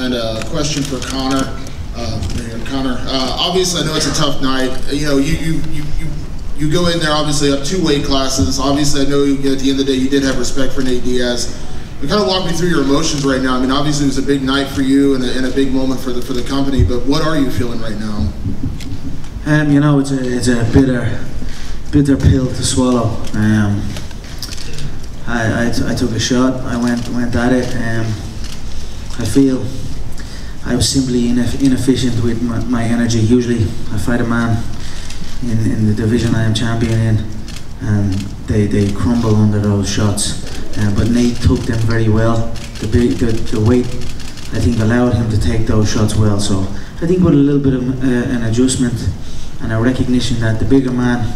and a question for Conor. Conor, obviously I know it's a tough night. You know, you go in there obviously up 2 weight classes. Obviously I know at the end of the day you did have respect for Nate Diaz. You kind of walk me through your emotions right now. I mean, obviously it was a big night for you and a big moment for the company. But what are you feeling right now? You know, it's a bitter pill to swallow. I took a shot. I went at it. I feel I was simply inefficient with my energy. Usually, I fight a man in the division I am champion in, and they crumble under those shots. But Nate took them very well. The weight, I think, allowed him to take those shots well. So I think with a little bit of an adjustment and a recognition that the bigger man,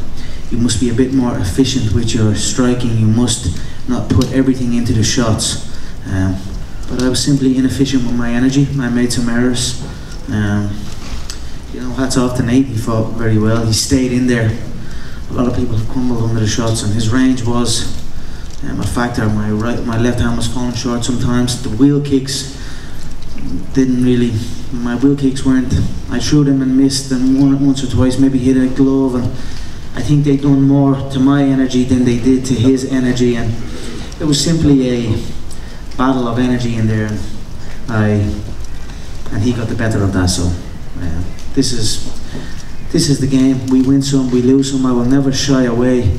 you must be a bit more efficient with your striking. You must not put everything into the shots. But I was simply inefficient with my energy. I made some errors. You know, hats off to Nate. He fought very well. He stayed in there. A lot of people have crumbled under the shots, and his range was a factor. My left hand was falling short sometimes. The wheel kicks didn't really. My wheel kicks weren't. I threw them and missed them once or twice. Maybe hit a glove, and I think they'd done more to my energy than they did to his energy, and it was simply a battle of energy in there, and he got the better of that. So this is the game. We win some, we lose some. I will never shy away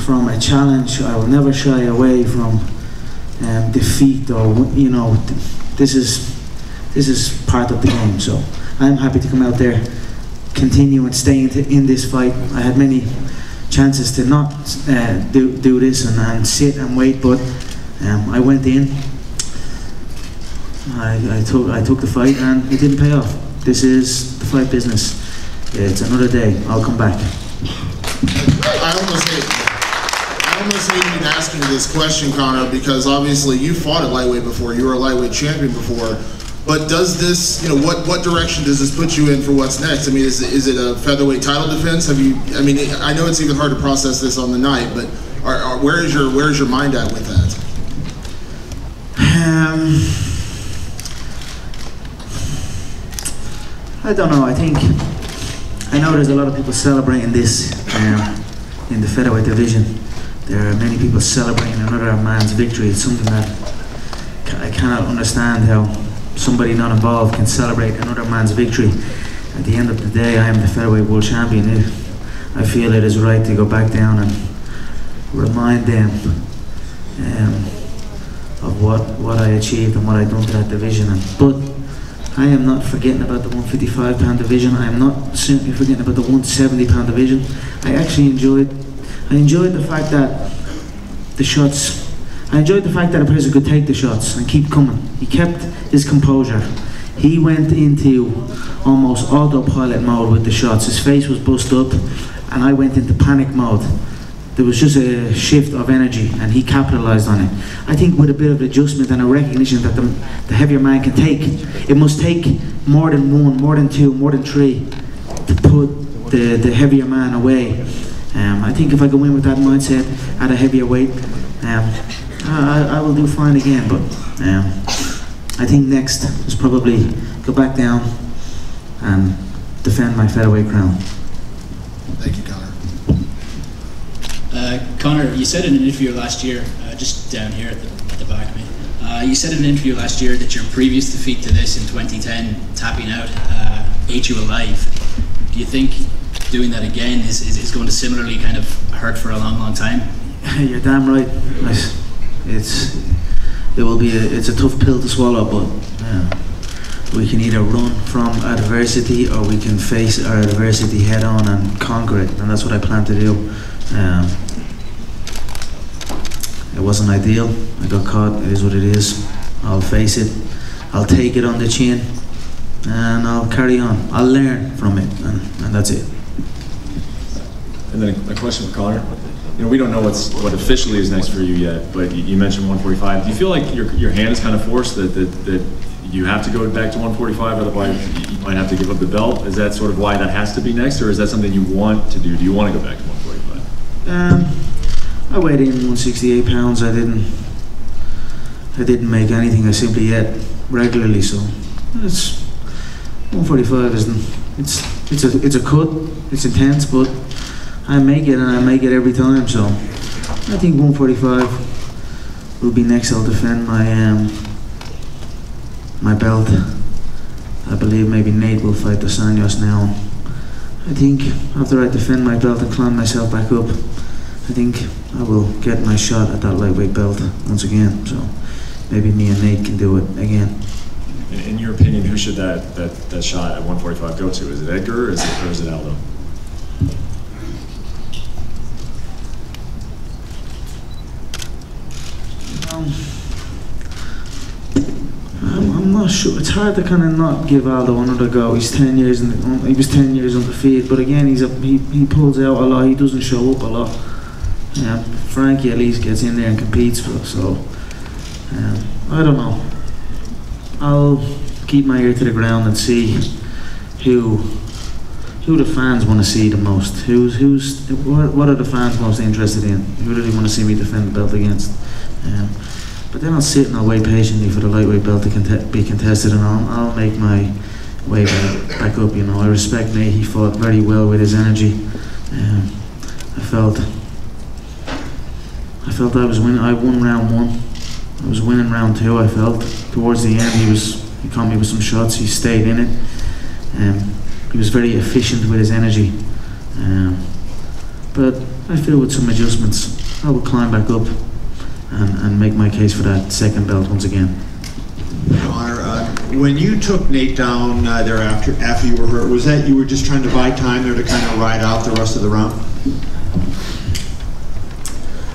from a challenge. I will never shy away from defeat, or you know, this is part of the game. So I'm happy to come out there, continue and stay in this fight. I had many chances to not do this and sit and wait, but I went in. I took the fight, and it didn't pay off. This is the fight business. It's another day. I'll come back. I almost hate even asking you this question, Conor, because obviously you fought at lightweight before. You were a lightweight champion before. But does this, you know, what direction does this put you in for what's next? I mean, is it a featherweight title defense? Have you? I mean, I know it's even hard to process this on the night, but where is your mind at with that? I don't know. I know there's a lot of people celebrating this in the featherweight division. There are many people celebrating another man's victory. It's something that I cannot understand how somebody not involved can celebrate another man's victory. At the end of the day, I am the featherweight world champion. I feel it is right to go back down and remind them of what I achieved and what I done to that division. But I am not forgetting about the 155-pound division. I am not simply forgetting about the 170-pound division. I actually enjoyed the fact that I enjoyed the fact that a person could take the shots and keep coming. He kept his composure. He went into almost autopilot mode with the shots. His face was bust up, and I went into panic mode. There was just a shift of energy, and he capitalized on it. I think with a bit of adjustment and a recognition that the heavier man can take, it must take more than one, more than two, more than three to put the heavier man away. I think if I go in with that mindset at a heavier weight, I will do fine again. But I think next is probably go back down and defend my featherweight crown. Thank you, Conor. Conor, you said in an interview last year, just down here at the back of me, you said in an interview last year that your previous defeat to this in 2010, tapping out, ate you alive. Do you think doing that again is going to similarly kind of hurt for a long, long time? You're damn right. It's a tough pill to swallow, but we can either run from adversity or we can face our adversity head on and conquer it, and that's what I plan to do. It wasn't ideal. I got caught. It is what it is. I'll face it. I'll take it on the chin, and I'll carry on. I'll learn from it, and that's it. And then a question for Conor. You know, we don't know what officially is next for you yet, but you mentioned 145. Do you feel like your hand is kind of forced that you have to go back to 145, otherwise you might have to give up the belt? Is that sort of why that has to be next, or is that something you want to do? Do you want to go back to 145? I weighed in 168 pounds. I didn't make anything. I simply ate regularly, so It's 145 isn't. It's a cut. It's intense, but I make it, and I make it every time. So I think 145 will be next. I'll defend my belt. I believe maybe Nate will fight Dos Anjos now. I think after I defend my belt and climb myself back up, I think I will get my shot at that lightweight belt once again. So maybe me and Nate can do it again. In your opinion, who should that shot at 145 go to? Is it Edgar or is it Aldo? I'm not sure. It's hard to kind of not give Aldo another go. He's 10 years he was 10 years undefeated, but again, he pulls out a lot. He doesn't show up a lot. Frankie at least gets in there and competes for us. So I don't know. I'll keep my ear to the ground and see who the fans want to see the most. What are the fans most interested in? Who do they want to see me defend the belt against? But then I'll sit and I'll wait patiently for the lightweight belt to be contested, and I'll make my way back up. You know, I respect Nate. He fought very well with his energy. I felt I was winning. I won round 1. I was winning round 2. I felt towards the end he caught me with some shots. He stayed in it. He was very efficient with his energy. But I feel with some adjustments, I will climb back up and make my case for that second belt once again. Conor, when you took Nate down thereafter, after you were hurt, was that you were just trying to buy time there to kind of ride out the rest of the round?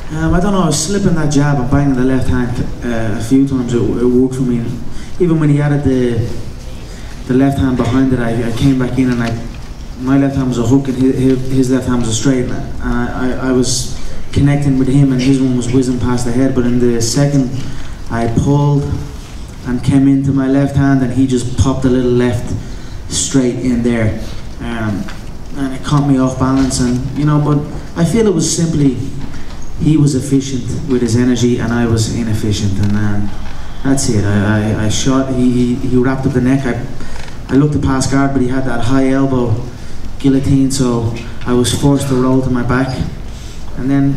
I don't know, I was slipping that jab and banging the left hand a few times. It worked for me. Even when he added the left hand behind it, I came back in, and my left hand was a hook and his left hand was a straight. And I was connecting with him, and his one was whizzing past the head. But in the second, I pulled and came into my left hand, and he just popped a little left straight in there, and it caught me off balance. And but I feel it was simply he was efficient with his energy, and I was inefficient, and that's it. I shot. He wrapped up the neck. I looked to pass guard, but he had that high elbow guillotine, so I was forced to roll to my back. And then,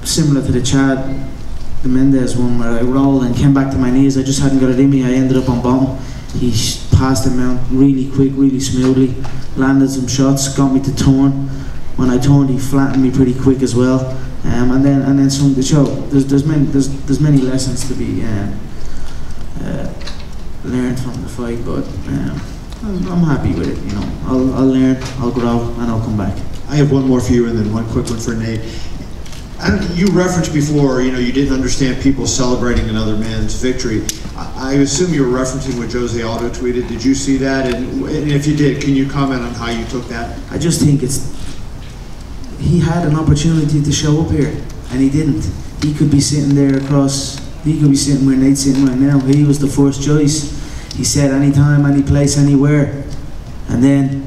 similar to the Mendez one, where I rolled and came back to my knees, I just hadn't got it in me. I ended up on bottom. He passed him out really quick, really smoothly, landed some shots, got me to turn. When I turned, he flattened me pretty quick as well. And then some to show. There's many lessons to be learned from the fight, but I'm happy with it. I'll learn, I'll grow, and I'll come back. I have one more for you, and then one quick one for Nate. You referenced before, you didn't understand people celebrating another man's victory. I assume you were referencing what Jose Aldo tweeted. Did you see that? And if you did, can you comment on how you took that? I just think he had an opportunity to show up here, and he didn't. He could be sitting there he could be sitting where Nate's sitting right now. He was the first choice. He said anytime, any place, anywhere. And then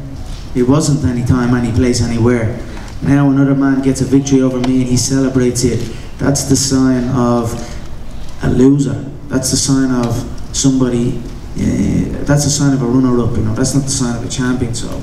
it wasn't anytime, any place, anywhere. Now another man gets a victory over me and he celebrates it. That's the sign of a loser. That's the sign of somebody, that's the sign of a runner-up, That's not the sign of a champion, so